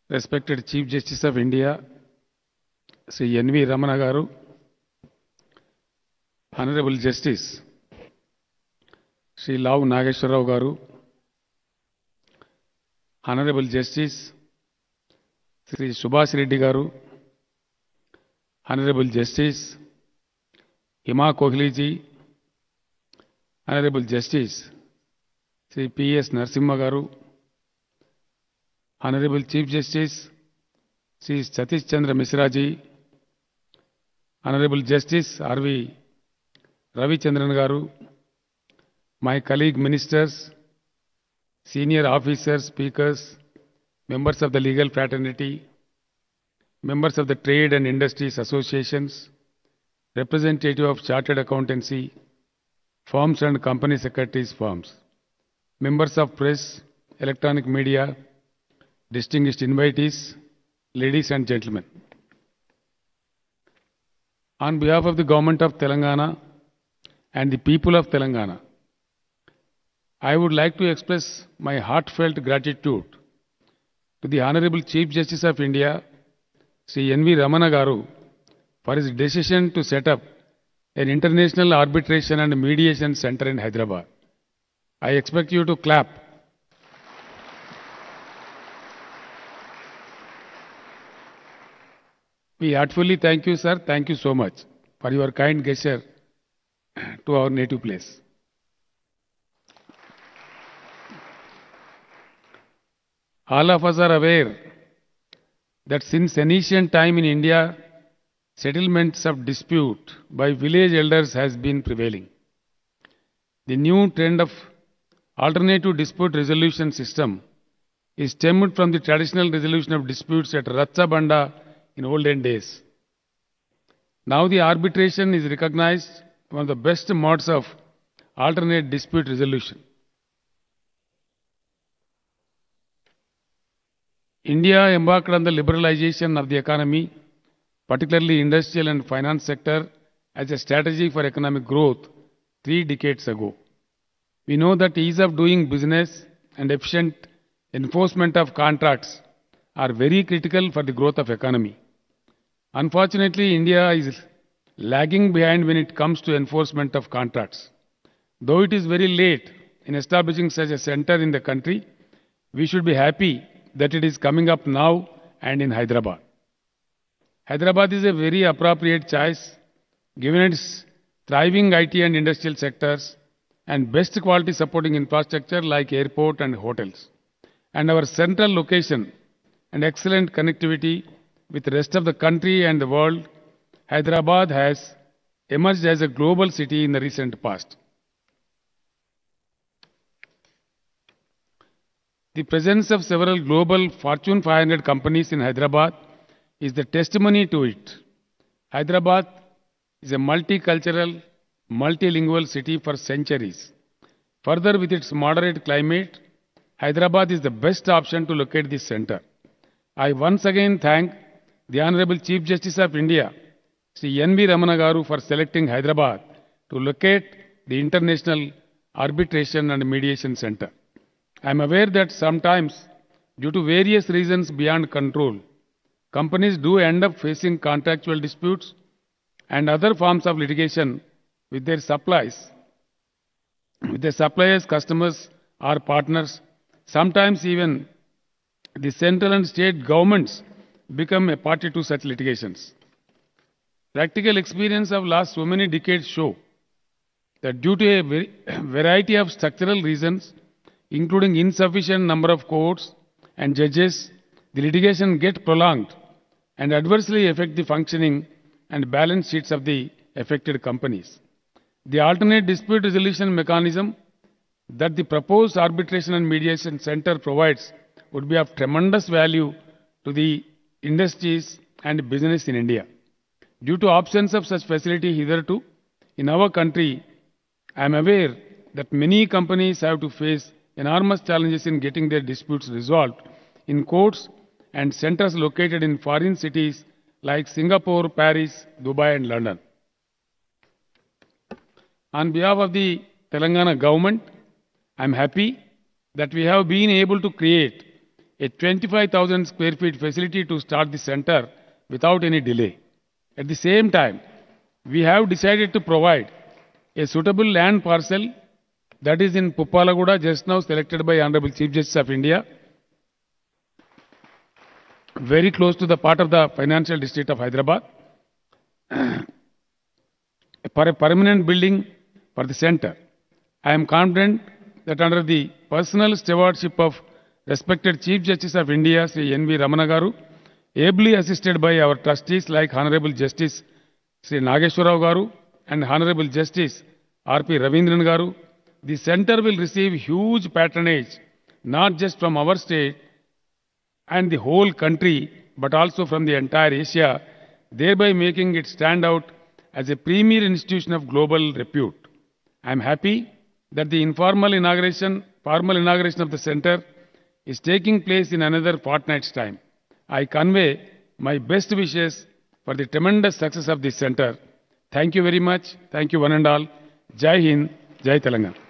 Respected Chief Justice of India, Sri N.V. Ramana Garu, Honorable Justice Sri Lav Nageshwara Rao Garu, Honorable Justice Sri Subhash Reddy Garu, Honorable Justice Hima Kohli ji, Honorable Justice Sri P.S. Narasimha Garu, Honorable Chief Justice Sri Satish Chandra Mishra ji, Honorable Justice R.V. Ravi Chandran Garu, my colleague ministers, senior officers, speakers, members of the legal fraternity, members of the trade and industries associations, representative of chartered accountancy, firms and company secretaries firms, members of press, electronic media, distinguished invitees, ladies and gentlemen. On behalf of the Government of Telangana and the people of Telangana, I would like to express my heartfelt gratitude to the Honorable Chief Justice of India, Sri N.V. Ramana Garu, for his decision to set up an international arbitration and mediation center in Hyderabad. I expect you to clap. We heartfully thank you, sir. Thank you so much for your kind gesture to our native place. All of us are aware that since ancient time in India, settlements of dispute by village elders has been prevailing. The new trend of alternative dispute resolution system is stemmed from the traditional resolution of disputes at Ratcha Banda in olden days. Now the arbitration is recognized one of the best modes of alternate dispute resolution. India embarked on the liberalization of the economy, particularly industrial and finance sector, as a strategy for economic growth 3 decades ago. We know that ease of doing business and efficient enforcement of contracts are very critical for the growth of economy. Unfortunately, India is lagging behind when it comes to enforcement of contracts. Though it is very late in establishing such a center in the country, we should be happy that it is coming up now and in Hyderabad. Hyderabad is a very appropriate choice given its thriving IT and industrial sectors and best quality supporting infrastructure like airport and hotels. And our central location and excellent connectivity with the rest of the country and the world, Hyderabad has emerged as a global city in the recent past. The presence of several global Fortune 500 companies in Hyderabad is the testimony to it. Hyderabad is a multicultural, multilingual city for centuries. Further, with its moderate climate, Hyderabad is the best option to locate this center. I once again thank the Honorable Chief Justice of India, Sri N.V. Ramana Garu, for selecting Hyderabad to locate the International Arbitration and Mediation Center. I am aware that sometimes, due to various reasons beyond control, companies do end up facing contractual disputes and other forms of litigation with their suppliers, customers, or partners. Sometimes even the central and state governments become a party to such litigations. Practical experience of last so many decades show that due to a variety of structural reasons, including insufficient number of courts and judges, the litigation gets prolonged and adversely affect the functioning and balance sheets of the affected companies. The alternate dispute resolution mechanism that the proposed arbitration and mediation center provides would be of tremendous value to the industries and business in India. Due to absence of such facility hitherto in our country, I am aware that many companies have to face enormous challenges in getting their disputes resolved in courts and centers located in foreign cities like Singapore, Paris, Dubai and London. On behalf of the Telangana government, I am happy that we have been able to create a 25,000 square feet facility to start the center without any delay. At the same time, we have decided to provide a suitable land parcel that is in Puppalaguda, just now selected by Honorable Chief Justice of India, very close to the part of the financial district of Hyderabad, for a permanent building for the center. I am confident that under the personal stewardship of respected Chief Justice of India, Sri N.V. Ramana Garu, ably assisted by our trustees like Honorable Justice Sri Nageshwar Rao Garu and Honorable Justice R.P. Ravindran Garu, the center will receive huge patronage, not just from our state and the whole country, but also from the entire Asia, thereby making it stand out as a premier institution of global repute. I am happy that the formal inauguration of the center is taking place in another fortnight's time. I convey my best wishes for the tremendous success of this center. Thank you very much. Thank you one and all. Jai Hind, Jai Telangana.